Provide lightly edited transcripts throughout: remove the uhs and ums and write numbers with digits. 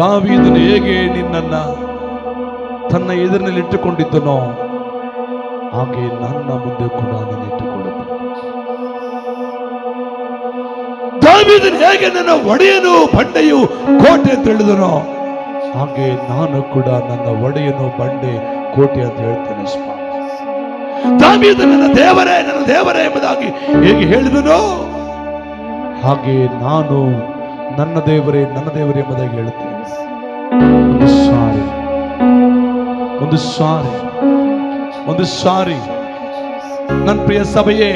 ದಾವೀದನು ಹೇಗೆ ನಿನ್ನನ್ನ ತನ್ನ ಎದುರಿನಲ್ಲಿ ಇಟ್ಟುಕೊಂಡಿದ್ದನೋ ಹಾಗೆ ನನ್ನ ಮುಂದೆ ಕೂಡ ನಾನು ಇಟ್ಟುಕೊಳ್ಳುತ್ತೇನೆ. ದಾವೀದನು ಹೇಗೆ ನನ್ನ ಒಡೆಯನು ಬಂಡೆಯು ಕೋಟೆ ಅಂತ ಹೇಳಿದನೋ ಹಾಗೆ ನಾನು ಕೂಡ ನನ್ನ ಒಡೆಯನು ಬಂಡೆ ಕೋಟೆ ಅಂತ ಹೇಳ್ತೇನೆ ಸ್ವಾಮಿ. ದಾವೀದನು ನನ್ನ ದೇವರೇ ಎಂಬುದಾಗಿ ಹೇಗೆ ಹೇಳಿದನೋ ಹಾಗೆ ನಾನು ನನ್ನ ದೇವರೇ ಎಂಬುದಾಗಿ ಹೇಳುತ್ತೇನೆ. ಒಂದು ಸಾರಿ ನನ್ನ ಪ್ರಿಯ ಸಭೆಯೇ,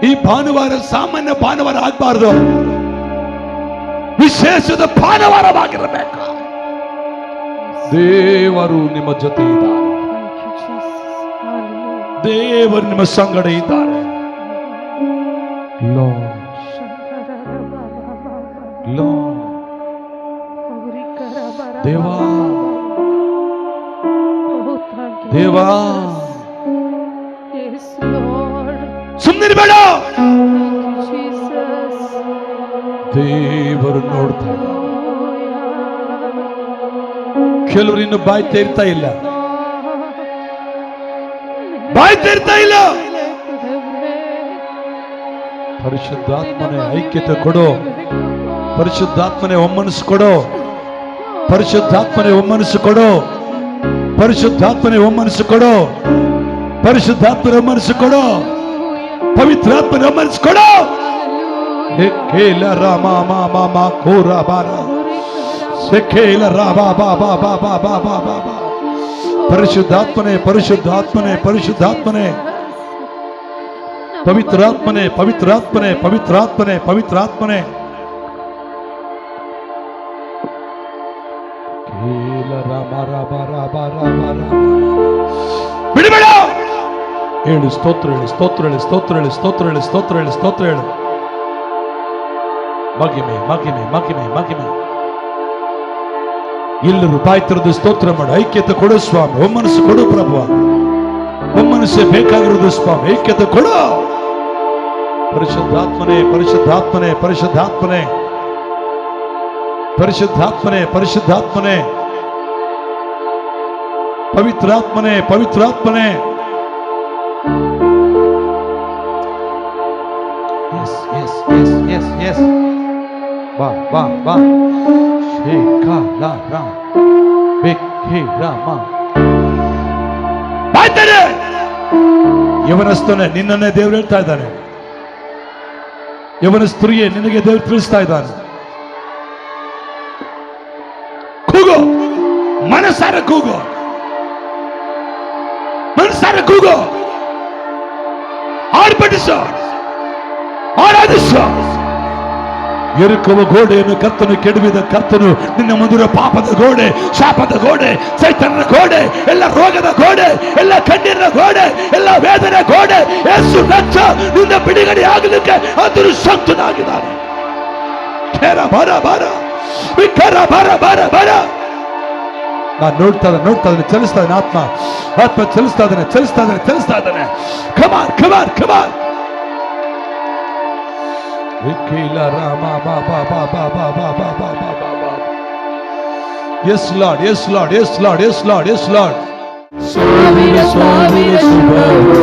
ಈ ಭಾನುವಾರ ಸಾಮಾನ್ಯ ಭಾನುವಾರ ಆಗಬಾರದು, ವಿಶೇಷದ ಭಾನುವಾರವಾಗಿರಬೇಕು. ದೇವರು ನಿಮ್ಮ ಜೊತೆ ಇದ್ದಾರೆ, ದೇವರು ನಿಮ್ಮ ಸಂಗಡ ಇದ್ದಾರೆ. ದೇವಾ ದೇವಾ ಸುಮ್ಮನಿರಬೇಡ. ದೇವರು ನೋಡ್ತಾ ಇಲ್ಲ. ಕೆಲವರು ಇನ್ನು ಬಾಯಿ ತೆರಿತಾ ಇಲ್ಲ. ಪರಿಶುದ್ಧಾತ್ಮನೆ ಐಕ್ಯತೆ ಕೊಡು, ಪರಿಶುದ್ಧಾತ್ಮನೆ ಒಮ್ಮನಸ್ಸು ಕೊಡು, ಪರಿಶುದ್ಧಾತ್ಮನೆ ಒಮ್ಮನಸ್ಸು ಕೊಡು, ಪರಿಶುದ್ಧಾತ್ಮನೆ ಒಮ್ಮನಸ್ಸು ಕೊಡು, ಪರಿಶುದ್ಧಾತ್ಮನೆ ಒಮ್ಮನಸ್ಸು ಕೊಡು, ಪವಿತ್ರಾತ್ಮನೆ ಒಮ್ಮನಸ್ಸು ಕೊಡು. ಪರಿಶುದ್ಧಾತ್ಮನೆ ಪರಿಶುದ್ಧಾತ್ಮನೆ ಪರಿಶುದ್ಧಾತ್ಮನೆ ಪವಿತ್ರಾತ್ಮನೆ ಪವಿತ್ರಾತ್ಮನೆ ಪವಿತ್ರಾತ್ಮನೆ ಪವಿತ್ರಾತ್ಮನೆ ಬಿಡಬೇಡ. ಹೇಳು ಸ್ತೋತ್ರ, ಹೇಳಿ ಸ್ತೋತ್ರ, ಹೇಳಿ ಸ್ತೋತ್ರ, ಹೇಳಿ ಸ್ತೋತ್ರ, ಹೇಳಿ ಸ್ತೋತ್ರ, ಹೇಳಿ ಸ್ತೋತ್ರ, ಹೇಳು. ಮಗಿಮೆ ಮಗಿಮೆ ಮಗಿಮೆ ಮಗಿಮೆ. ಎಲ್ಲರೂ ಬಾಯಿ ತೆರೆದು ಸ್ತೋತ್ರ ಮಾಡು. ಐಕ್ಯತೆ ಕೊಡು ಸ್ವಾಮಿ, ಒಮ್ಮನಸ್ಸು ಕೊಡು ಪ್ರಭು, ಒಮ್ಮನಸ್ಸೇ ಬೇಕಾಗಿರುವುದು ಸ್ವಾಮಿ, ಐಕ್ಯತೆ ಕೊಡು. ಪರಿಶುದ್ಧಾತ್ಮನೆ ಪರಿಶುದ್ಧಾತ್ಮನೆ ಪರಿಶುದ್ಧಾತ್ಮನೆ ಪರಿಶುದ್ಧಾತ್ಮನೆ ಪರಿಶುದ್ಧಾತ್ಮನೆ ಪವಿತ್ರಾತ್ಮನೆ ಪವಿತ್ರಾತ್ಮನೆ. Yes yes yes yes yes. ಬಾ ಬಾ ಬಾ. ಯವನಸ್ಥನೇ, ನಿನ್ನನ್ನೇ ದೇವರು ಹೇಳ್ತಾ ಇದ್ದಾನೆ. ಯವನ ಸ್ತ್ರೀಯೇ, ನಿನಗೆ ದೇವರು ತಿಳಿಸ್ತಾ ಇದ್ದಾನೆ. ಕೂಗು, ಮನಸಾರ ಕೂಗು, ಮನಸಾರ ಕೂಗು, ಆರ್ಭಟಿಸು, ಆರಾಧಿಸು. ಎರುಕುವ ಗೋಡೆಯನ್ನು ಕರ್ತನು ಕೆಡವಿದ ಕರ್ತನು ನಿನ್ನ ಮಧುರ ಪಾಪದ ಗೋಡೆ, ಶಾಪದ ಗೋಡೆ, ಸೈತಾನನ ಗೋಡೆ, ಎಲ್ಲ ರೋಗದ ಗೋಡೆ, ಎಲ್ಲ ಕಣ್ಣೀರಿನ ಗೋಡೆ, ಎಲ್ಲ ವೇದನೆ ಗೋಡೆ ಯೇಸು ರಕ್ಷ ನಿನ್ನ ಬಿಡುಗಡೆ ಆಗಲಿಕ್ಕೆ ಆತನು ಶಕ್ತನಾಗಿದ್ದಾನೆ. ಖೇರ ಬರ ಬರ ವಿಖರ ಬರ ಬರ ಬರ. ನಾನು ನೋಡ್ತಾ ಇದ್ದಾನೆ, ಚಲಿಸ್ತಾ ಇದ್ದಾನೆ, ಆತ್ಮ ಚಲಿಸ್ತಾ ಇದ್ದಾನೆ. ಕಮಾನ್ ಕಮಾನ್ ಕಮಾನ್. Yes Lord, yes Lord, yes Lord, yes Lord, yes Lord. ಸಾವಿರ ಸಾವಿರ ಶುಭವು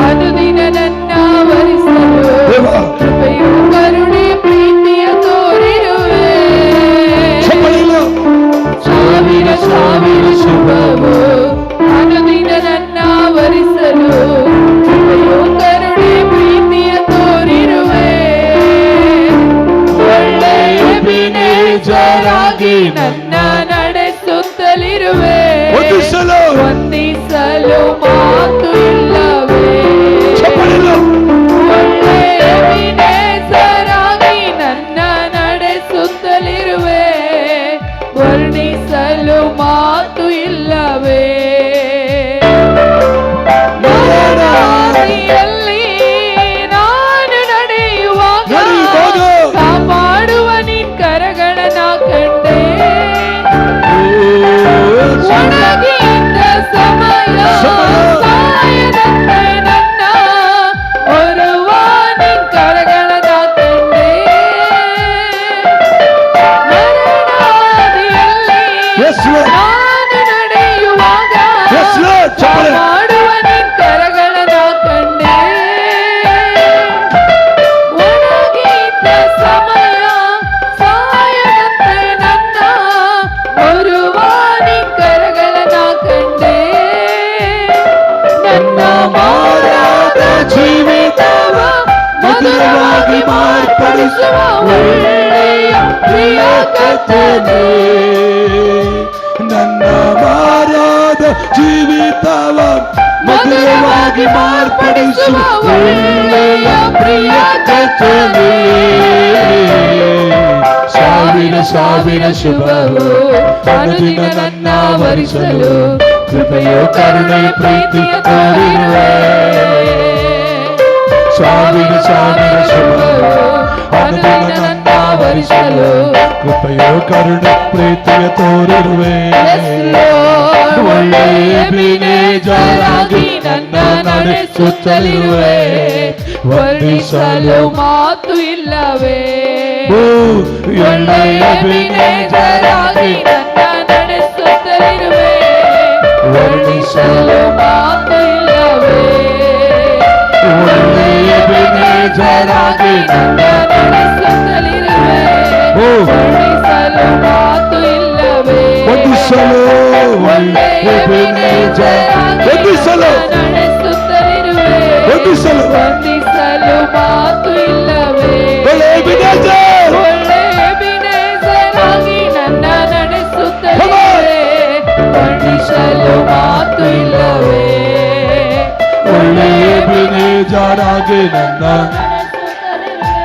ಅನುದಿನ ನನ್ನ ವರಿಸಲು, ಕೃಪೆಯು ಕರುಣೆ ಪ್ರೀತಿಯ ತೋರಿರುವೆ. ಸಾವಿರ ಸಾವಿರ ಶುಭವು ಅನುದಿನ ನನ್ನ ವರಿಸಲು, ಕೃಪೆಯು ಕರುಣೆ ಪ್ರೀತಿಯ ತೋರಿರುವೆ. ಒಳ್ಳೆಯ ಬಿನೇಜರಾಗಿ ನನ್ನ ನಡೆಸುತ್ತಲಿರುವೆ. ವಂದಿಸಲು ಮಾತು ಇಲ್ಲವೇ. ಒಳ್ಳೆಯ ವಿನೇಸರಾಗಿ ನನ್ನ ನಡೆಸುತ್ತಲಿರುವೆ. ವರ್ಣಿಸಲು ಮಾತು ಇಲ್ಲವೇ. ದಾರಿಯಲ್ಲಿ ನಾನು ನಡೆಯುವಾಗ ಕಾಪಾಡುವ ನಿನ್ ಕರಗಳನ್ನ ಕಂಡೆ. Lord. ನಾನು ನಡೆಯುವಾಗ Yes, Lord. ಚಪ್ಪಾಳೆ. ಮಾಡುವ ನಿನ್ ಕರಗಳನ್ನ ಕಂಡೆ ಒಣಗಿದ್ದ ಸಮಯ ಸಾಯದಂತೆ ನನ್ನ ಬರುವ ನಿನ್ ಕರಗಳನ್ನ ಕಂಡೆ ನನ್ನ ಮಾರಾದ ಜೀವಿತವ ಮಧುರವಾಗಿ ಮಾರ್ಪಡಿಸುವ ಒಳ್ಳೆಯ ಪ್ರಿಯ ಕರ್ತನೇ ನನ್ನ ಮಾರಾದ ಜೀವಿತವ ಮಧುರವಾಗಿ ಮಾರ್ಪಡಿಸುವ ಒಳ್ಳೆಯ ಪ್ರಿಯ ಕರ್ತನೇ ಸಾವಿರ ಸಾವಿರ ಶುಭವು ಅನುದಿನ ನನ್ನ ವರಿಸಲು ಕೃಪೆಯೋ ಕರುಣೆ ಪ್ರೀತಿಯ ತೋರಿರುವೆ ಸಾವಿರ ಸಾವಿರ ಶುಭವು ಅನುದಿನ ನನ್ನ ವರಿಸಲು ಕೃಪೆಯೋ ಕರುಣೆ ಪ್ರೀತಿಯ ತೋರಿರುವೆ ಒಳ್ಳೆಯ ಬಿನೇಜರಾಗಿ ನನ್ನ ನಡೆಸುತ್ತಲಿರುವೆ ವರ್ಣಿಸಲು ಮಾತು ಇಲ್ಲವೇ ಒಳ್ಳೆಯ ಬಿನೇಜರಾಗಿ ನನ್ನ ನಡೆಸುತ್ತಲಿರುವೆ ವರ್ಣಿಸಲು ಮಾತು ಇಲ್ಲವೇ ಒಳ್ಳೆಯ ಬಿನೇಜರಾಗಿ ನನ್ನ ನಡೆಸುತ್ತಲಿರುವೆ ವರ್ಣಿಸಲು ಮಾತು ಇಲ್ಲವೇ ವಂದಿಸಲು ಒಳ್ಳೆಯ ಬಿನೇಜರಾಗಿ ವಂದಿಸಲು ನಡೆಸುತ್ತಲಿರುವೆ ವಂದಿಸಲು ವಂದಿಸಲು ಮಾತು ಇಲ್ಲವೇ ಒಳ್ಳೆಯ ಬಿನೇಜರ್ ಒಳ್ಳೆಯ ಬಿನೇಜರಾಗಿ ನನ್ನ ನಡೆಸುತ್ತಲಿರುವೆ ವರ್ಣಿಸಲು ಮಾತು ಇಲ್ಲವೇ ಒಳ್ಳೆಯ ಬಿನೇಜರಾಗಿ ನನ್ನ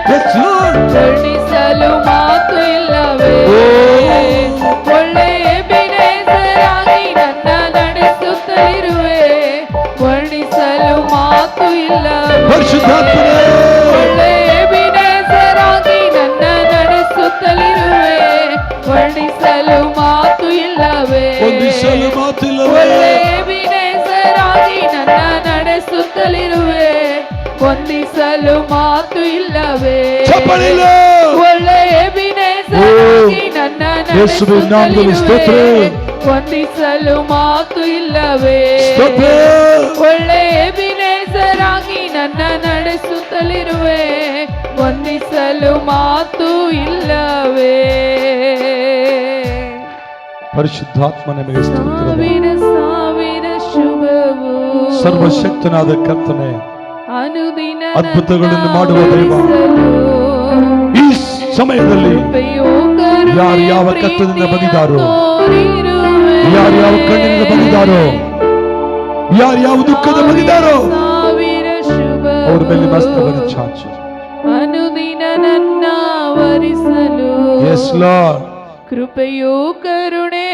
Yes, Lord. ವರ್ಣಿಸಲು ಮಾತು ಇಲ್ಲವೇ ಒಳ್ಳೆಯ ಬಿನೇಜರಾಗಿ ನನ್ನ ನಡೆಸುತ್ತಲಿರುವೆ ವರ್ಣಿಸಲು ಮಾತು ಇಲ್ಲವೇ ಪರಿಶುದ್ಧಾತ್ಮನೇ ಒಳ್ಳೆಯ ಬಿನೇಜರಾಗಿ ನನ್ನ ನಡೆಸುತ್ತಲಿರುವೆ ವರ್ಣಿಸಲು ಮಾತು ಇಲ್ಲವೇ ವಂದಿಸಲು ಮಾತಿಲ್ಲವೇ ಒಳ್ಳೆಯ ಬಿನೇಜರಾಗಿ ನನ್ನ ನಡೆಸುತ್ತಲಿರುವೆ ವಂದಿಸಲು ಮಾತು ಇಲ್ಲವೇ ಚಪ್ಪಲಿಲ್ಲ ಒಳ್ಳೆಯ ಬಿನೇಜರಾಗಿ ನನ್ನ ಯೇಸುವಿನ ನಾಮದಲ್ಲಿ ಸ್ತೋತ್ರ. ನಡೆಸುತ್ತಲಿರುವೆ ವಂದಿಸಲು ಮಾತು ಇಲ್ಲವೇ ಸ್ತೋತ್ರ. ಒಳ್ಳೆಯ ಬಿನೇಜರಾಗಿ ನನ್ನ ನಡೆಸುತ್ತಲಿರುವೆ ವಂದಿಸಲು ಮಾತು ಇಲ್ಲವೇ ಪರಿಶುದ್ಧಾತ್ಮ ನಿಮಗೆ ಸ್ತೋತ್ರ. ಸಾವಿರ ಸಾವಿರ ಶುಭವು ಸರ್ವಶಕ್ತನಾದ ಕರ್ತನೆ ಅನುದಿನ ಅದ್ಭುತಗಳನ್ನು ಮಾಡುವ ದೈವ. ನಡೆಸಲು ಈ ಸಮಯದಲ್ಲಿ ಉಪಯೋಗರು ಯಾರು ಯಾವ ಕತ್ತದಿಂದ ಬಂದಿದ್ದಾರೋ, ತೋರಿರುವೆ. ಯಾರು ಯಾವ ಕಣ್ಣಿನಿಂದ ಬಂದಿದ್ದಾರೋ, ಯಾರು ಯಾವ ದುಃಖದ ಬಂದಿದ್ದಾರೋ ಸಾವಿರ ಶುಭವು ಅವ್ರ ಮೇಲೆ ಮಸ್ತವನ್ನು ಚಾಚು. ಅನುದಿನ ನನ್ನ ವರಿಸಲು ಎಸ್ ಲಾರ್ಡ್. ಕೃಪೆಯೋ ಕರುಣೆ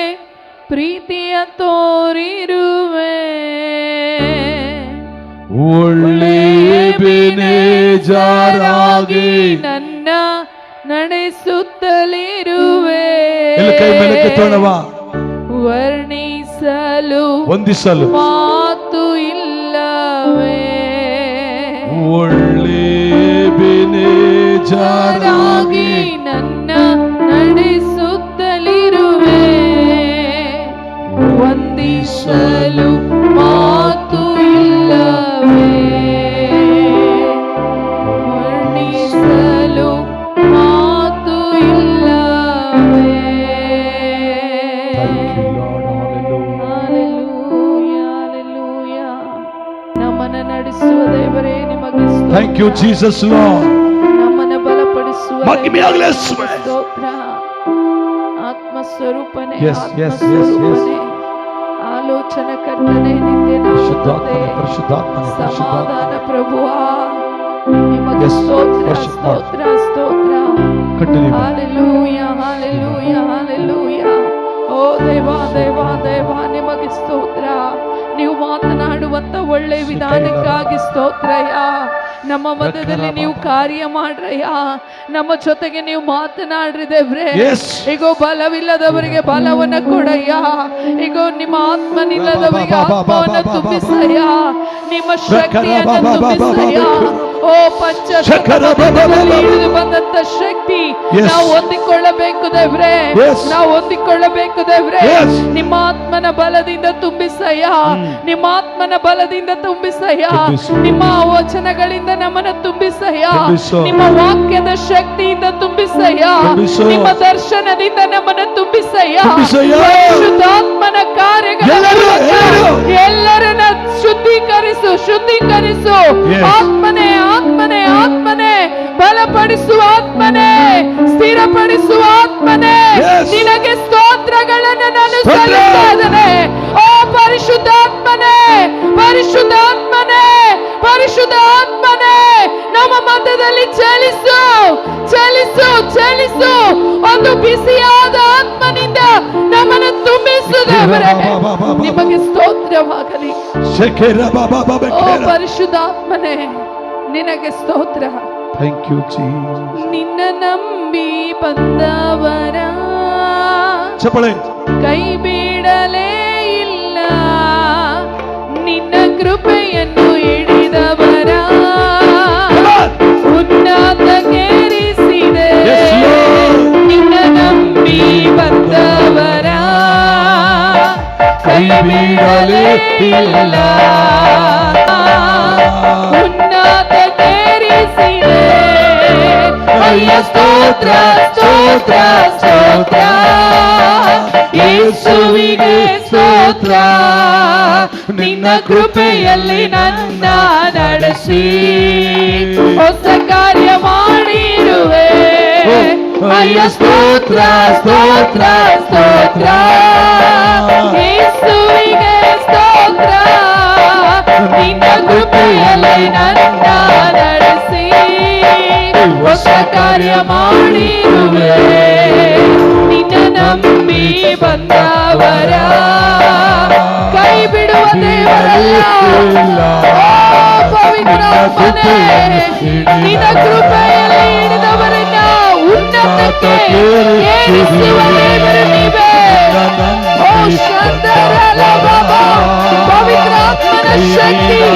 ಪ್ರೀತಿಯ ತೋರಿರುವೆ ಒಳ್ಳೆಯ ಬೇನೇಜಾರಾಗಿ ನನ್ನ ನಡೆಸುತ್ತಲಿರುವೆ ಎಲ್ಲ ಕೈ ಮೇಲೆ ಕೆತ್ತೋಣವ. ವರ್ಣಿಸಲು ವಂದಿಸಲು ಮಾತು ಇಲ್ಲವೇ ಒಳ್ಳೆಯ ಬೇನೇಜಾರಾಗಿ ನನ್ನ ನಡೆಸುತ್ತಲಿರುವೆ ವಂದಿಸಲು ಮಾತು ಇಲ್ಲವೇ ವರ್ಣಿಸಲು ಮಾತು ಇಲ್ಲವೇ Thank you, Lord. Hallelujah. Hallelujah, ನಮ್ಮನ್ನ ನಡೆಸುವ ದೇವರೇ ನಿಮಗೆ ಸ್ತೋತ್ರ. Thank you, Jesus, Lord. ನಮ್ಮನ್ನ ಬಲಪಡಿಸುವ ಮಹಿಮೆಯಾಗಲಿ ಯೇಸುವೇ. ಸ್ತೋತ್ರ. ಆತ್ಮ ಸ್ವರೂಪನೇ, Yes, ಆತ್ಮ yes, yes, ಸ್ವರೂಪನೇ, ಆಲೋಚನೆ ಕರ್ತನೆ, ನಿತ್ಯ ಪರಿಶುದ್ಧಾತ್ಮನೇ, ನಾಮವೇ, ಪರಿಶುದ್ಧಾತ್ಮನೇ, ಸಮಾಧಾನ ಪ್ರಭುವಾ, ನಿಮಗೆ Yes, ಸ್ತೋತ್ರ, ಪರಿಶುದ್ಧ. ಸ್ತೋತ್ರ, ಸ್ತೋತ್ರ. Continue. Hallelujah, hallelujah, hallelujah. ಓ ದೇವ ದೇವ ದೇವ ನಿಮಗೆ ಸ್ತೋತ್ರ. ನೀವು ಮಾತನಾಡುವಂತ ಒಳ್ಳೆ ವಿಧಾನಕ್ಕಾಗಿ ಸ್ತೋತ್ರಯ್ಯ. ನಮ್ಮ ಮಧ್ಯದಲ್ಲಿ ನೀವು ಕಾರ್ಯ ಮಾಡ್ರಯ್ಯ. ನಮ್ಮ ಜೊತೆಗೆ ನೀವು ಮಾತನಾಡ್ರಿ ದೇವ್ರೆ. Yes. ಈಗೋ ಬಲವಿಲ್ಲದವರಿಗೆ ಬಲವನ್ನ ಕೊಡಯ್ಯ. ಈಗೋ ನಿಮ್ಮ ಆತ್ಮನಿಲ್ಲದವರಿಗೆ ಆತ್ಮವನ್ನ ತುಂಬಿಸಯ್ಯ. ನಿಮ್ಮ ಶಕ್ತಿಯನ್ನ ತುಂಬಿಸಯ್ಯ. ಓ ಪಂಚ ಶಕರ ಬಬ ಬಬ. ಇಳಿದು ಬಂದಂತ ಶಕ್ತಿ Yes. ನಾವು ಹೊಂದಿಕೊಳ್ಳಬೇಕು ದೇವ್ರೆ, Yes. ನಾವು ಹೊಂದಿಕೊಳ್ಳಬೇಕು ದೇವ್ರೆ. Yes. ನಿಮ್ಮ ಆತ್ಮನ ಬಲದಿಂದ ತುಂಬಿಸಯ್ಯ, ನಿಮ್ಮ ಆತ್ಮನ ಬಲದಿಂದ ತುಂಬಿಸಯ್ಯ, ತುಂಬಿಸು. ನಿಮ್ಮ ವಚನಗಳಿಂದ ನಮ್ಮನ್ನ ತುಂಬಿಸಯ್ಯ, ತುಂಬಿಸು. ನಿಮ್ಮ ವಾಕ್ಯದ ಶಕ್ತಿಯಿಂದ ತುಂಬಿಸಯ್ಯ, ತುಂಬಿಸು. ನಿಮ್ಮ ದರ್ಶನದಿಂದ ನಮ್ಮನ್ನ ತುಂಬಿಸಯ್ಯ, ತುಂಬಿಸಯ್ಯ. ಪರಿಶುದ್ಧಾತ್ಮನ ಕಾರ್ಯಗಳ ಎಲ್ಲರೂ, ಮೂಲಕ ಎಲ್ಲರೂ. ಎಲ್ಲರನ್ನ ಶುದ್ಧೀಕರಿಸು, ಶುದ್ಧೀಕರಿಸು. Yes. ಆತ್ಮನೇ ಆತ್ಮನೇ ಆತ್ಮನೇ, ಬಲಪಡಿಸುವ ಆತ್ಮನೇ, ಸ್ಥಿರಪಡಿಸುವ ಆತ್ಮನೇ, Yes. ನಿನಗೆ ಸ್ತೋತ್ರಗಳನ್ನು ನಾನು ಸ್ತೋತ್ರ. ಸಲ್ಲಿಸ್ತಾ ಇದ್ದೇನೆ. ಓ ಪರಿಶುದ್ಧಾತ್ಮನೇ, ಪರಿಶುದ್ಧಾತ್ಮನೇ, ಪರಿಶುದ್ಧಾತ್ಮನೇ, ನಮ್ಮ ಮಧ್ಯದಲ್ಲಿ ಚಲಿಸು, ಚಲಿಸು, ಚಲಿಸು. ಒಂದು ಬಿಸಿಯಾದ ಆತ್ಮನಿಂದ ನಮ್ಮನ್ನು ತುಂಬಿಸು ದೇವರೇ. ನಿಮಗೆ ಸ್ತೋತ್ರವಾಗಲಿ. ಶಕರ ಬಬ ಬಬ ಓ ಕೇರ. ಪರಿಶುದ್ಧಾತ್ಮನೇ, ನಿನಗೆ ಸ್ತೋತ್ರ. Thank you, Jesus. ನಿನ್ನ ನಂಬಿ ಬಂದವರ ಚಪ್ಪಳೆ. ಕೈ ಬಿಡಲೇ ಇಲ್ಲ, ನಿನ್ನ ಕೃಪೆಯನ್ನು ಹಿಡಿದವರ ಉನ್ನತಕ್ಕೇರಿಸಿದೆ. Yes, Lord. ನಿನ್ನ ನಂಬಿ ಬಂದವರ ಕೈ ಬಿಡಲೇ ಇಲ್ಲ, ಉನ್ನತಕ್ಕೇರಿಸಿದೆ. ಅಯ್ಯ ಸ್ತೋತ್ರ ಸ್ತೋತ್ರ ಸ್ತೋತ್ರ, ಯೇಸುವಿಗೆ ಸ್ತೋತ್ರ. ನಿನ್ನ ಕೃಪೆಯಲ್ಲಿ ನನ್ನ ನಡೆಸಿ ಹೊಸ ಕಾರ್ಯ ಮಾಡಿರುವೆ. ಅಯ್ಯ ಸ್ತೋತ್ರ ಸ್ತೋತ್ರ ಸ್ತೋತ್ರ, ಯೇಸುವಿಗೆ ಸ್ತೋತ್ರ. ನಿನ್ನ ಕೃಪೆಯಲ್ಲಿ ನನ್ನ ನಡೆಸಿ ಹೊಸ ಕಾರ್ಯ ಮಾಡಿರುವೆ. ನಿನ್ನ ನಂಬಿ ಬಂದವರ ಕೈ ಬಿಡುವ ದೇವರಲ್ಲ. ಓ ಪವಿತ್ರಾತ್ಮನೇ, ನಿನ್ನ ಕೃಪೆಯಲ್ಲಿ ಹಿಡಿದವರನ್ನ ಉನ್ನತಕ್ಕೆ ಏರಿಸುವ ದೇವರು ನೀವೇ. ಓ ಶ್ರದ್ಧರಲ್ಲ ಬಾಬಾ, ಪವಿತ್ರಾತ್ಮನ ಶಕ್ತಿ, ಓ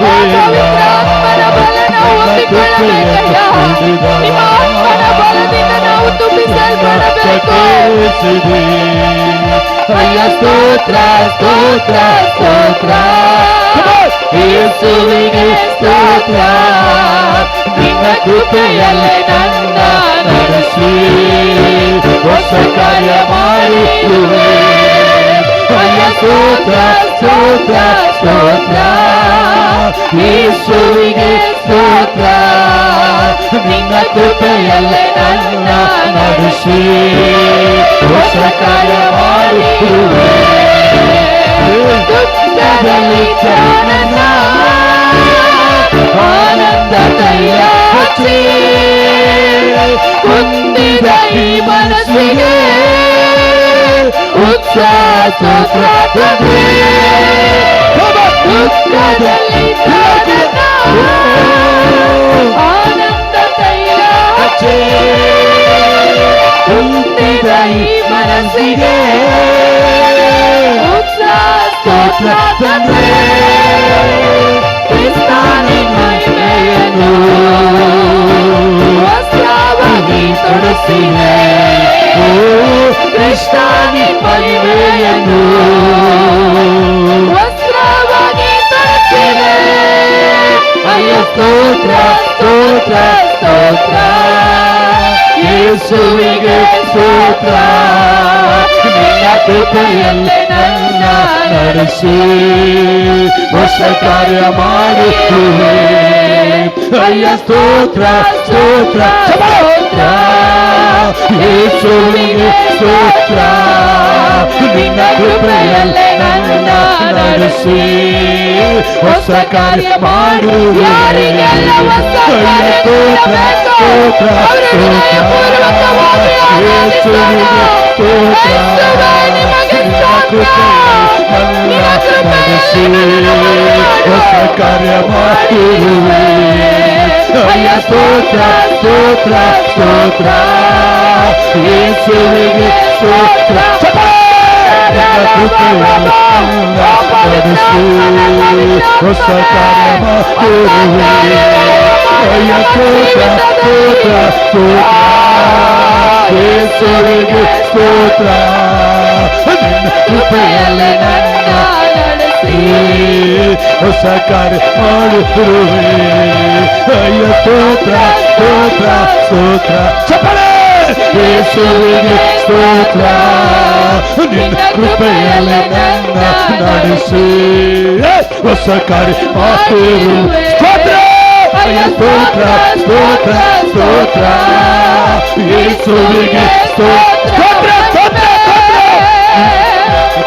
ಪವಿತ್ರಾತ್ಮನ ಬಲ ನಾವು ಹೊಂದಿಕೊಳ್ಳಬೇಕಯ್ಯ. ನಿಮ್ಮ ಆತ್ಮನ ಬಲದಿಂದ ನಾವು ತುಂಬಿಸಲ್ಪಡಬೇಕು. ಅಯ್ಯ ಸ್ತೋತ್ರ ಸ್ತೋತ್ರ ಸ್ತೋತ್ರ, ಯೇಸುವಿಗೆ ಸ್ತೋತ್ರ. ನಿನ್ನ ಕೃಪೆಯಲ್ಲಿ ನನ್ನ ನಡೆಸಿ ಹೊಸ ಕಾರ್ಯ ಮಾಡಿರುವೆ. ಅಯ್ಯ ಸ್ತೋತ್ರ ಸ್ತೋತ್ರ ಸ್ತೋತ್ರ, ಯೇಸುವಿಗೆ ಸ್ತೋತ್ರ. ನಿನ್ನ ಕೃಪೆಯಲ್ಲಿ ನನ್ನ ನಡೆಸಿ ಹೊಸ ಕಾರ್ಯ ಮಾಡಿರುವೆ. ದುಃಖದಲ್ಲಿ ಜ್ಞಾನನ ಆನಂದ ತೈಲ ಹಚ್ಚಿ, ಕುಂದಿದ ಈ ಮನಸ್ಸಿಗೆ ಉತ್ಸಾಹ ಸ್ತೋತ್ರ ತಂದೆ. ದುಃಖದಲ್ಲಿ ಜ್ಞಾನನ ಆನಂದ ತೈಲ ಹಚ್ಚಿ, ಕುಂದಿದ ಈ ಮನಸ್ಸಿಗೆ ಸ್ತೋತ್ರ ತಂದೆ. ಕ್ರಿಸ್ತನ ಮಹಿಮೆಯನ್ನು ವಸ್ತ್ರವಾಗಿ ತೊಡಿಸಿದೆ. ಕ್ರಿಸ್ತನ ಮಹಿಮೆಯನ್ನು ವಸ್ತ್ರವಾಗಿ ತೊಡಿಸಿದೆ. ಅಯ್ಯ ಸ್ತೋತ್ರ ಸ್ತೋತ್ರ ಸ್ತೋತ್ರ, ಯೇಸುವಿಗೆ ಸ್ತೋತ್ರ. ನಿನ್ನ ಕೃಪೆಯಲ್ಲಿ ನನ್ನ ನಡೆಸಿ ಹೊಸ ಕಾರ್ಯ ಮಾಡಿರುವೆ. ಅಯ್ಯ ಸ್ತೋತ್ರ ಸ್ತೋತ್ರ ಸ್ತೋತ್ರ, ಯೇಸುವಿಗೆ ಸ್ತೋತ್ರ. ನಿನ್ನ ಕೃಪೆಯಲ್ಲಿ ನನ್ನ ನಡೆಸಿ ಹೊಸ ಕಾರ್ಯ ಮಾಡಿರುವೆ. ಯಾರಿಗೆಲ್ಲ ಹೊಸ ಕಾರ್ಯ ಸ್ತೋತ್ರ ಸ್ತೋತ್ರ ಸ್ತೋತ್ರ, ಯೇಸುವಿಗೆ ಸ್ತೋತ್ರ. ನಿಮಗೆ ಸ್ತೋತ್ರ. ನಿನ್ನ ಕೃಪೆಯಲ್ಲಿ ಹೊಸ ಕಾರ್ಯ ಮಾಡಿರುವೆ. ಅಯ್ಯ ಸ್ತೋತ್ರ ಸ್ತೋತ್ರ ಸ್ತೋತ್ರ, ಯೇಸುವಿಗೆ ಸ್ತೋತ್ರ. ಕೃಪೆಯಲ್ಲಿ ನಡೆಸಿ ಹೊಸ ಕಾರ್ಯ ಮಾಡಿರುವೆ. ಅಯ್ಯ ಸ್ತೋತ್ರ ಸ್ತೋತ್ರ ಸ್ತೋತ್ರ ಯೇಸುವಿಗೆ ಸ್ತೋತ್ರ. ನಿನ್ನ ಕೃಪೆಯಲ್ಲಿ ನನ್ನ ನಡೆಸಿ ಹೊಸ ಕಾರ್ಯ ಮಾಡಿರುವೆ. ಅಯ್ಯ ಸ್ತೋತ್ರ ಸ್ತೋತ್ರ ಸ್ತೋತ್ರ. ಚಪ್ಪಳೆ ಯೇಸುವಿಗೆ ಸ್ತೋತ್ರ. ನಿನ್ನ ಕೃಪೆಯಲ್ಲಿ ನನ್ನ ನಡೆಸಿ ಹೊಸ ಕಾರ್ಯ ಮಾಡಿರುವೆ. ಸ್ತೋತ್ರ ಸ್ತೋತ್ರ ಸ್ತೋತ್ರ ಸ್ತೋತ್ರ ಯೇಸುವಿಗೆ ಸ್ತೋತ್ರ ಸ್ತೋತ್ರ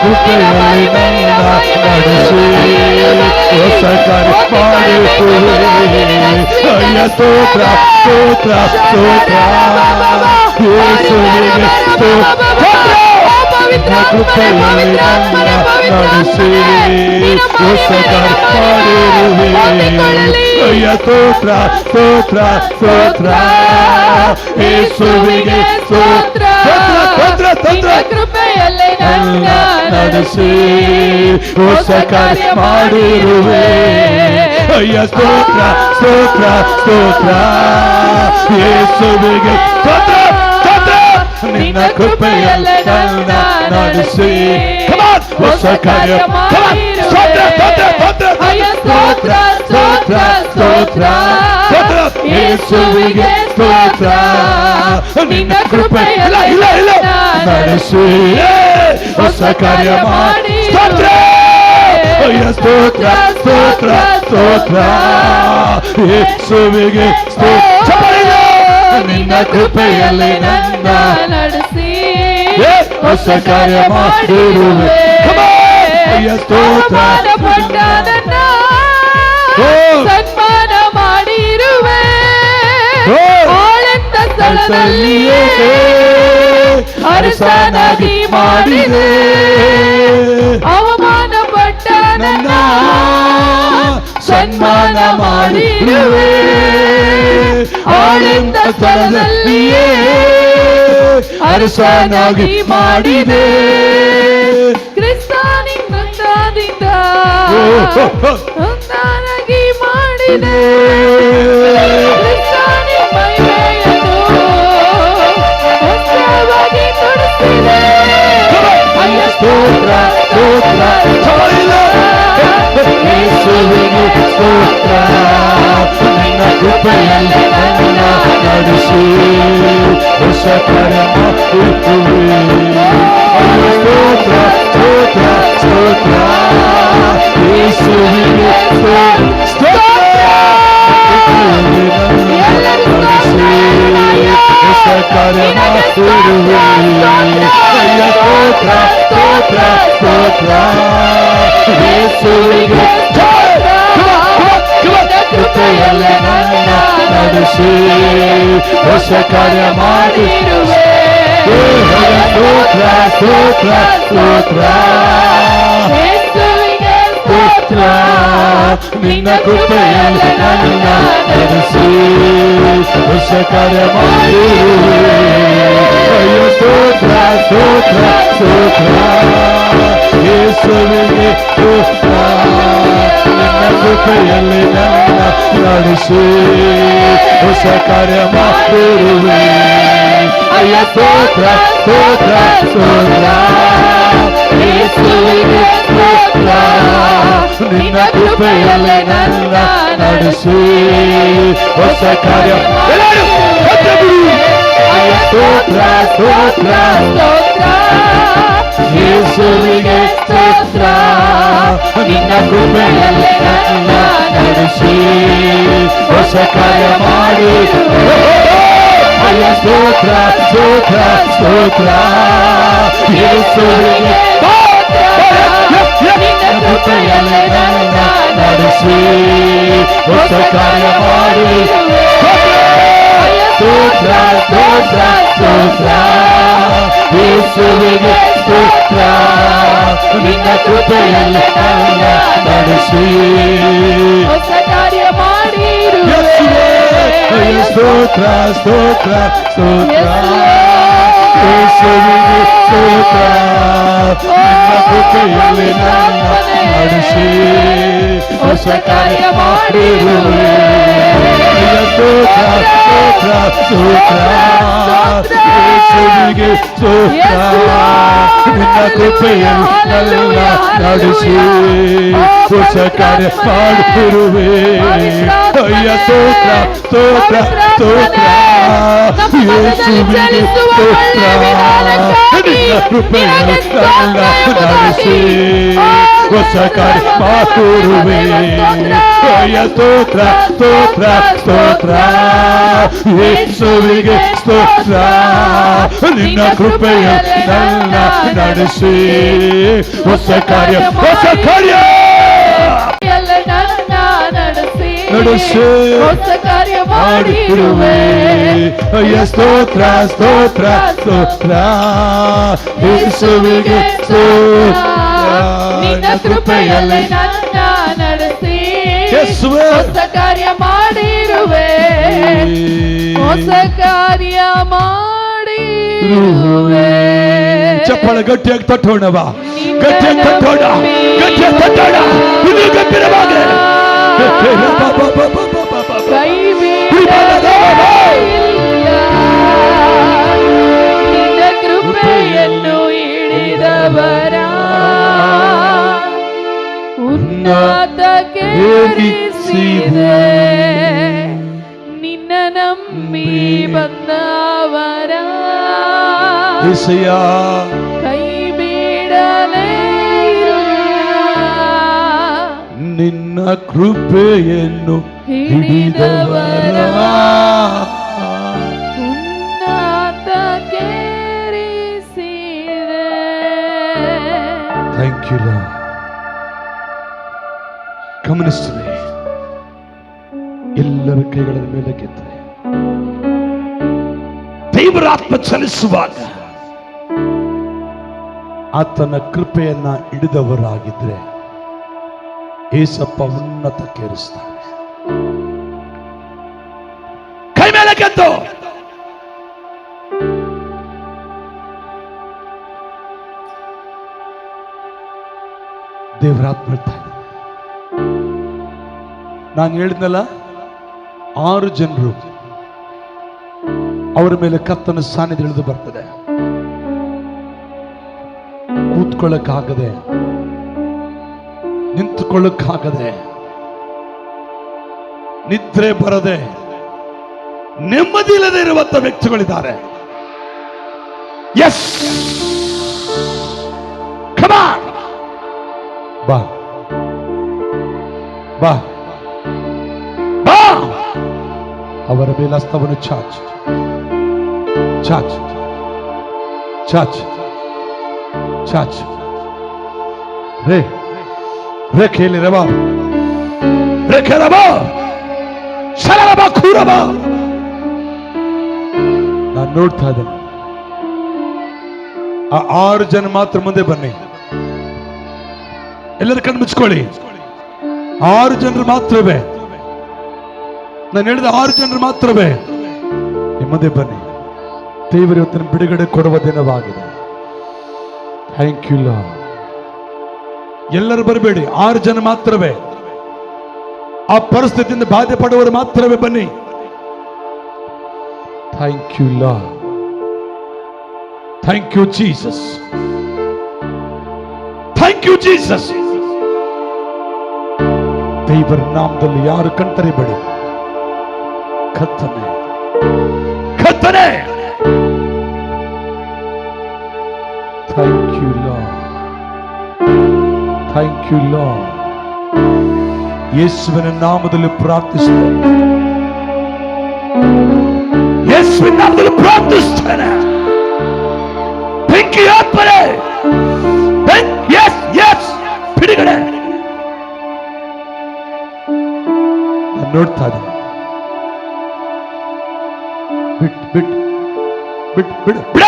ಕೃಪೆಯಲ್ಲಿ ನನ್ನ ನಡೆಸಿ ಹೊಸ ಕಾರ್ಯ ಮಾಡಿರುವೆ. ಅಯ್ಯ ಸ್ತೋತ್ರ ಸ್ತೋತ್ರ ಸ್ತೋತ್ರ ಯೇಸುವಿಗೆ ಸ್ತೋತ್ರ. ಕೃಪೆಯಲ್ಲಿ ನನ್ನ ನಡೆಸಿ ಹೊಸ ಕಾರ್ಯ ಮಾಡಿರುವೆ. ಅಯ್ಯ ಸ್ತೋತ್ರ ಸ್ತೋತ್ರ ಸ್ತೋತ್ರ ಯೇಸುವಿಗೆ ಸ್ತೋತ್ರ ಸ್ತೋತ್ರ ಸ್ತೋತ್ರ ಕೃಪೆಯಲ್ಲಿ ನನ್ನ ನಡೆಸಿ ಹೊಸ ಕಾರ್ಯ ಮಾಡಿರುವೆ. ಅಯ್ಯ ಸ್ತೋತ್ರ ಸ್ತೋತ್ರ ಸ್ತೋತ್ರ ಯೇಸುವಿಗೆ ಸ್ತೋತ್ರ ಸ್ತೋತ್ರ. ನಿನ್ನ ಕೃಪೆಯಲ್ಲಿ ನನ್ನ ನಡೆಸಿ ಹೊಸ ಕಾರ್ಯ ಸ್ತೋತ್ರ ಸ್ತೋತ್ರ ಸ್ತೋತ್ರ ಸ್ತೋತ್ರ ಸ್ತೋತ್ರ ಸ್ತೋತ್ರ ಯೇಸುವಿಗೆ ಸ್ತೋತ್ರ. ನಿನ್ನ ಕೃಪೆಯಲ್ಲಿ ನಡೆಸಿ ಹೊಸ ಕಾರ್ಯ ಮಾಡಿ ಸ್ತೋತ್ರ. ಅಯ್ಯ ಸ್ತೋತ್ರ ಸ್ತೋತ್ರ ಸ್ತೋತ್ರ ಯೇಸುವಿಗೆ ಸ್ತೋತ್ರ. ನಿನ್ನ ಕೃಪೆಯಲ್ಲಿ ನನ್ನ ನಡೆಸಿ ಹೊಸ ಕಾರ್ಯ ಮಾಡಿರುವೆ. ಅಯ್ಯ ಸ್ತೋತ್ರ ಸನ್ಮಾನ ಮಾಡಿರುವೆ. ಆಳಂದ ಸ್ಥಳದಲ್ಲಿಯೇ ಅರಸನಾಗಿ ಮಾಡಿದೆ. ಅವಮಾನ ಪಟ್ಟ ನನ್ನ ಸನ್ಮಾನ ಮಾಡಿರುವೆ. ಆಳಂದ ಸ್ಥಳದಲ್ಲಿಯೇ ಅರಸನಾಗಿ ಮಾಡಿದೆ. ಕ್ರಿಸ್ತನಿಂದ ನನಗಿ ಮಾಡಿದೆ. ಕ್ರಿಸ್ತನಿ ಮಹಿಮೆಯನ್ನು ಹೊಸವಾಗಿ ತೊಡಿಸಿದೆ. ಸ್ತೋತ್ರ ಸ್ತೋತ್ರ ಯೇಸುವಿಗೆ ಸ್ತೋತ್ರ. ನಿನ್ನ ಕೃಪೆಯಲ್ಲಿ ನನ್ನ ನಡೆಸಿ ಹೊಸ ಕಾರ್ಯ ಮಾಡಿರುವೆ. ಸ್ತೋತ್ರ ಸ್ತೋತ್ರ ಸ್ತೋತ್ರ ಯೇಸುವಿಗೆ ಸ್ತೋತ್ರ. ನಡೆಸಿ ಹೊಸ ಕಾರ್ಯ ಮಾಡಿರುವೆ. ಅಯ್ಯ ಸ್ತೋತ್ರ ಸ್ತೋತ್ರ ಸ್ತೋತ್ರ ಯೇಸುವಿಗೆ ಕೃಪೆಯಲ್ಲಿ ನನ್ನ ನಡೆಸಿ ಹೊಸ ಕಾರ್ಯ ಮಾಡಿರುವೆ. ಸ್ತೋತ್ರ ಸ್ತೋತ್ರ ಸ್ತೋತ್ರ ಸ್ತೋತ್ರ. ನಿನ್ನ ಕೃಪೆಯಲ್ಲಿ ನನ್ನ ನಡೆಸಿ ಹೊಸ ಕಾರ್ಯ ಮಾಡಿರುವೆ. ಅಯ್ಯ ಸ್ತೋತ್ರ ಸ್ತೋತ್ರ ಸ್ತೋತ್ರ ಯೇಸುವಿಗೆ ಸ್ತೋತ್ರ. ನಿನ್ನ ಕೃಪೆಯಲ್ಲಿ ನನ್ನ ನಡೆಸಿ ಹೊಸ ಕಾರ್ಯ ಮಾಡಿರುವೆ. ಅಯ್ಯ ಸ್ತೋತ್ರ ಸ್ತೋತ್ರ ಸ್ತೋತ್ರ ಯೇಸುವಿಗೆ ಸ್ತೋತ್ರ. ನಿನ್ನ ಕೃಪೆಯಲ್ಲಿ ನನ್ನ ನಡೆಸಿ ಹೊಸ ಕಾರ್ಯ. ಅಯ್ಯ ಸ್ತೋತ್ರ ಸ್ತೋತ್ರ ಸ್ತೋತ್ರ ಯೇಸುವಿಗೆ ಸ್ತೋತ್ರ. ನಿನ್ನ ಕೃಪೆಯಲ್ಲಿ ನನ್ನ ನಡೆಸಿ ಹೊಸ ಕಾರ್ಯ ಮಾಡಿ. ಅಯ್ಯ ಸ್ತೋತ್ರ ಸ್ತೋತ್ರ ಸ್ತೋತ್ರ ಯೇಸುವಿಗೆ ನಿನ್ನ ಕೃಪೆಯಲ್ಲಿ ನನ್ನ ನಡೆಸಿ ಹೊಸ ಕಾರ್ಯ ಮಾಡಿ. ಸ್ತೋತ್ರ ಸ್ತೋತ್ರ ಸ್ತೋತ್ರ ಯೇಸುವಿಗೆ ಸ್ತೋತ್ರ. ನಿನ್ನ ಕೃಪೆಯಲ್ಲಿ ನನ್ನ ನಡೆಸಿ ಹೊಸ ಕಾರ್ಯ ಮಾಡಿರುವೆ. ಸ್ತೋತ್ರ ಸ್ತೋತ್ರ ಸ್ತೋತ್ರ ಯೇಸುವಿಗೆ ಸ್ತೋತ್ರ. ನಿನ್ನ ಕೃಪೆಯಲ್ಲಿ ನನ್ನ ನಡೆಸಿ ಹೊಸ ಕಾರ್ಯ ಮಾಡಿರುವೆ. ಸ್ತೋತ್ರ ಸ್ತೋತ್ರ ಸ್ತೋತ್ರ ಯೇಸುವಿಗೆ ಸ್ತೋತ್ರ. ನಿನ್ನ ಕೃಪೆಯಲ್ಲಿ ನನ್ನ ನಡೆಸಿ ಹೊಸ ಕಾರ್ಯ ಮಾಡಿರುವೆ. ಅಯ್ಯ ಸ್ತೋತ್ರ ಸ್ತೋತ್ರ ಸ್ತೋತ್ರ ಯೇಸುವಿಗೆ ಸ್ತೋತ್ರ. ನಿನ್ನ ಕೃಪೆಯಲ್ಲಿ ನನ್ನ ನಡೆಸಿ ಹೊಸ ಕಾರ್ಯ ಮಾಡಿರುವೆ. ಅಯ್ಯ ಸ್ತೋತ್ರ ಸ್ತೋತ್ರ ಸ್ತೋತ್ರ ಯೇಸುವಿಗೆ ಸ್ತೋತ್ರ. ನಿನ್ನ ಕೃಪೆಯಲ್ಲಿ ನನ್ನ ನಡೆಸಿ ಹೊಸ ಕಾರ್ಯ ನಡೆಸಿ ಹೊಸ ಕಾರ್ಯ ಮಾಡಿರುವೆ. ಅಯ್ಯ ಸ್ತೋತ್ರ ಸ್ತೋತ್ರ ಸ್ತೋತ್ರ ಯೇಸುವಿಗೆ ಸ್ತೋತ್ರ. ನಿನ್ನ ಕೃಪೆಯಲ್ಲಿ ನನ್ನ ನಡೆಸಿ ಹೊಸ ಕಾರ್ಯ ಮಾಡಿರುವೆ. ಹೊಸ ಕಾರ್ಯ ಮಾಡಿರುವೆ. ಚಪ್ಪಳ ಗಟ್ಟಿಯಾಗಿ ತಟ್ಟೋಣವ, ಗಟ್ಟಿಯಾಗಿ ತಟ್ಟೋಣ, ಗಟ್ಟಿಯಾಗಿ ತಟ್ಟೋಣ. ಇದು ಗಂಭೀರವಾಗಿ ಕೈ ಬಿಡಲಿಲ್ಲ. ನಿನ್ನ ಕೃಪೆಯನ್ನು ಹಿಡಿದವರ ಉನ್ನತಕ್ಕೆ ಏರಿಸಿದೆ. ನಿನ್ನ ನಂಬಿ ಬಂದವರ ಕೈ ಬಿಡಲೇ ನಿನ್ನ ಕೃಪೆಯನ್ನು ಹಿಡಿದವರ ಉನ್ನತಕ್ಕೆ ಏರಿಸಿದೆ. Thank you Lord. ಗಮನಿಸ್ತದೆ, ಎಲ್ಲರ ಕೈಗಳ ಮೇಲೆ ಕೆತ್ತನೆ ದೇವರ ಆತ್ಮ ಚಲಿಸುವಾಗ ಆತನ ಕೃಪೆಯನ್ನ ಹಿಡಿದವರಾಗಿದ್ರೆ ಏಸಪ್ಪ ಉನ್ನತಕ್ಕೇರಿಸ್ತಾನೆ. ಕೈ ಮೇಲೆ ಕೆತ್ತು. ದೇವರಾತ್ಮ ಹೇಳ್ತಾ ಇದ್ದಾನೆ. ನಾನು ಹೇಳಿದ್ನಲ್ಲ, 6 ಜನರು ಅವರ ಮೇಲೆ ಕರ್ತನ ಸಾನ್ನಿಧ್ಯ ಇಳಿದು ಬರ್ತದೆ. ಕೂತ್ಕೊಳ್ಳಕ್ಕಾಗದೆ, ನಿಂತುಕೊಳ್ಳಕ್ಕಾಗದೆ, ನಿದ್ರೆ ಬರದೆ, ನೆಮ್ಮದಿ ಇಲ್ಲದೆ ಇರುವಂತ ವ್ಯಕ್ತಿಗಳಿದ್ದಾರೆ. ಎಸ್, ಕಮ್ ಆನ್, ಬಾ ಬಾ ಬಾ. ಅವರ ಮೇಲೆ ಹಸ್ತವನ್ನು ಚಾಚ್ ಚಾಚ್ ಚಾಚ್ ಚಾಚ್. ರೇ ರೇ ಖೇಲಿ ರಬಾ ರೇ ಖೇರಬಾ ಶಲರಬಾ ಖೂರಬಾ. ನಾನು ನೋಡ್ತಾ ಇದ್ದೇನೆ. ಆ 6 ಜನ ಮಾತ್ರ ಮುಂದೆ ಬನ್ನಿ. ಎಲ್ಲರ ಕಣ್ಣು ಮುಚ್ಕೊಳ್ಳಿ. 6 ಜನರು ಮಾತ್ರವೇ. ನಾನು ಹೇಳಿದ 6 ಜನರು ಮಾತ್ರವೇ ನಿಮ್ಮದೇ ಬನ್ನಿ. ದೇವರು ಇವತ್ತಿನ ಬಿಡುಗಡೆ ಕೊಡುವ ದಿನವಾಗಿದೆ. Thank you Lord. ಎಲ್ಲರೂ ಬರಬೇಡಿ, 6 ಜನ ಮಾತ್ರವೇ. ಆ ಪರಿಸ್ಥಿತಿಯಿಂದ ಬಾಧೆ ಪಡುವವರು ಮಾತ್ರವೇ ಬನ್ನಿ. Thank you Lord. Thank you Jesus. Thank you Jesus. ದೇವರ ನಾಮದಲ್ಲಿ ಯಾರು ಕಣ್ತರಿಬೇಡಿ. ಕರ್ತನೆ ಕರ್ತನೆ. Thank you Lord. Thank you Lord. ಯೇಸುವಿನ ನಾಮದಲ್ಲಿ ಪ್ರಾರ್ಥಿಸ್ತೇನೆ. ಯೇಸುವಿನ ನಾಮದಲ್ಲಿ ಪ್ರಾರ್ಥಿಸ್ತೇನೆ. ಬೆಂಕಿ ಆತ್ಮರೇ, ಬಿಡುಗಡೆ. ನಾನು ನೋಡ್ತಾ ಇದ್ದೀನಿ. ಬಿಟ್ ಬಿಟ್ ಬಿಟ್ ಬಿಡು ಬಿಡ.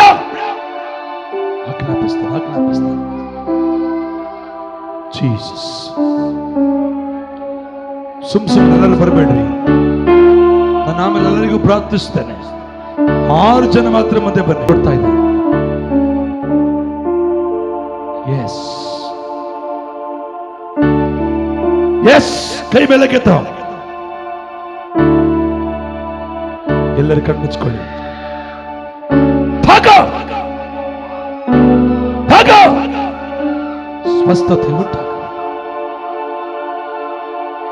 ಆಜ್ಞಾಪಿಸ್ತಾನೆ. ಜೀಸಸ್. ಸುಮ್ಮನೆ ಎಲ್ಲರೂ ಬರಬೇಡ್ರಿ. ನಾನು ಆಮೇಲೆ ಎಲ್ಲರಿಗೂ ಪ್ರಾರ್ಥಿಸ್ತೇನೆ. 6 ಜನ ಮಾತ್ರ ಮುಂದೆ ಬನ್ನಿ. ಕೊಡ್ತಾ ಇದ್ದಾರೆ. ಎಸ್ ಎಸ್, ಕೈ ಮೇಲೆ ಕೆತ್ತ. ಎಲ್ಲರೂ ಕಣ್ಮುಚ್ಕೊಳ್ಳಿ. ಭಾಗ ಭಾಗ ಸ್ವಸ್ಥತೆ ಉಂಟಾಗ.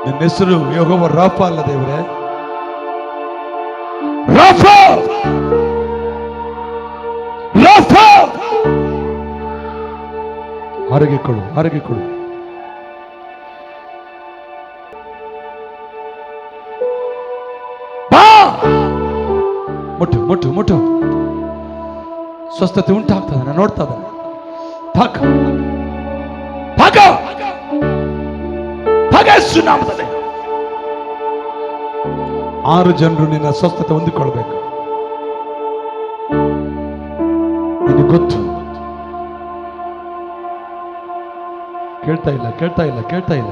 ನನ್ನ ಹೆಸರು ಯೆಹೋವ ರಾಫ ಅಲ್ಲ ದೇವರೇ, ರಾಫ ರಾಫ. ಆರೋಗ್ಯ ಕೊಡು, ಆರೋಗ್ಯ ಕೊಡು. ಬಾ, ಮುಟ್ಟು ಮುಟ್ಟು ಮುಟ್ಟು. ಸ್ವಸ್ಥತೆ ಉಂಟಾಗ್ತದೆ, ನಾನು ನೋಡ್ತಾ ಇದ್ದೇನೆ. ಭಾಗ ಭಾಗ ಭಾಗ, ಯೇಸು ನಾಮದಲ್ಲಿ. 6 ಜನರು ನಿನ್ನ ಸ್ವಸ್ಥತೆ ಹೊಂದಿಕೊಳ್ಬೇಕು. ನಿನಗೆ ಗೊತ್ತು. ಕೇಳ್ತಾ ಇಲ್ಲ, ಕೇಳ್ತಾ ಇಲ್ಲ, ಕೇಳ್ತಾ ಇಲ್ಲ.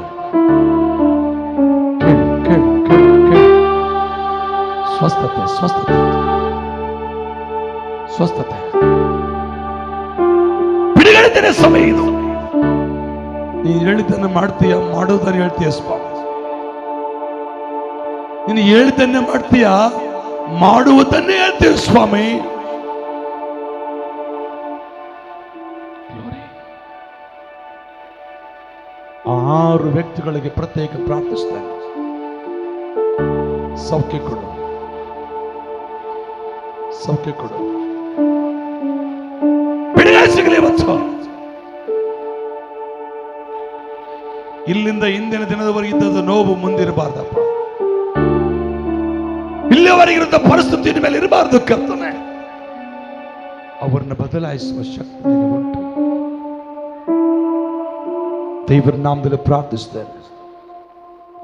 ಕೇಳು ಕೇಳು ಕೇಳು ಕೇಳು. ಸ್ವಸ್ಥತೆ ಸ್ವಸ್ಥತೆ ಸ್ವಸ್ಥತೆ. ಬಿಡುಗಡೆ ಸಮಯ ಇದು. ನೀನು ಹೇಳಿದ್ದನ್ನು ಮಾಡ್ತೀಯ, ಮಾಡೋದನ್ನು ಹೇಳ್ತೀಯ ಸ್ವಾಮಿ. ನೀನು ಹೇಳಿದ್ದನ್ನೇ ಮಾಡ್ತೀಯ, ಮಾಡುವುದನ್ನೇ ಹೇಳ್ತೀಯ ಸ್ವಾಮಿ. 6 ವ್ಯಕ್ತಿಗಳಿಗೆ ಪ್ರತ್ಯೇಕ ಪ್ರಾರ್ಥಿಸ್ತೇನೆ. ಸೌಖ್ಯ ಕೊಡು, ಸೌಖ್ಯ ಕೊಡು, ಬಿಡುಗಡೆ ಸಿಗಲಿ ಇವತ್ತು. ಇಲ್ಲಿಂದ ಇಂದಿನ ದಿನದವರೆಗೆ ಇದ್ದದ್ದು ನೋವು ಮುಂದಿರಬಾರ್ದಪ್ಪ. ಇಲ್ಲಿಯವರೆಗಿರುತ್ತ ಪರಿಸ್ಥಿತಿ ಮೇಲೆ ಇರಬಾರ್ದು ಕರ್ತನೆ. ಅವರನ್ನು ಬದಲಾಯಿಸುವ ಶಕ್ತಿ ಉಂಟು. ದೇವರ ನಾಮದಲ್ಲಿ ಪ್ರಾರ್ಥಿಸ್ತೇನೆ.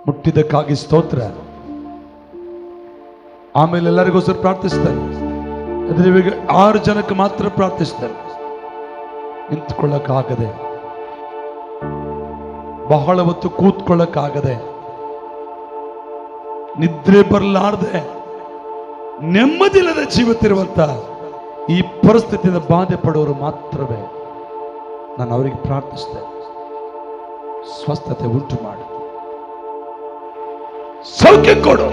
ಮುಟ್ಟಿದ್ದಕ್ಕಾಗಿ ಸ್ತೋತ್ರ. ಆಮೇಲೆ ಎಲ್ಲರಿಗೋಸ್ಕರ ಪ್ರಾರ್ಥಿಸ್ತೇನೆ. ಆದರೆ ಇವಾಗ 6 ಜನಕ್ಕೆ ಮಾತ್ರ ಪ್ರಾರ್ಥಿಸ್ತೇನೆ. ನಿಂತ್ಕೊಳ್ಳಕ್ಕಾಗದೆ, ಬಹಳ ಹೊತ್ತು ಕೂತ್ಕೊಳ್ಳಕ್ಕಾಗದೆ, ನಿದ್ರೆ ಬರಲಾರದೆ, ನೆಮ್ಮದಿಲ್ಲದ ಜೀವಿತಿರುವಂತ ಈ ಪರಿಸ್ಥಿತಿಯಿಂದ ಬಾಧೆ ಪಡೋರು ಮಾತ್ರವೇ ನಾನು ಅವರಿಗೆ ಪ್ರಾರ್ಥಿಸ್ತೇನೆ. ಸ್ವಸ್ಥತೆ ಉಂಟು ಮಾಡಿ, ಸೌಖ್ಯ ಕೊಡು,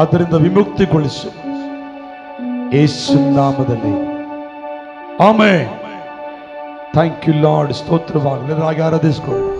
ಅದರಿಂದ ವಿಮುಕ್ತಿಗೊಳಿಸು ಯೇಸು ನಾಮದಲ್ಲಿ. ಆಮೆನ್. Thank you Lord. ಸ್ತೋತ್ರವಾಗಲಿ. ಆರಾಧಿಸಿಕೊಳ್ಳಿ.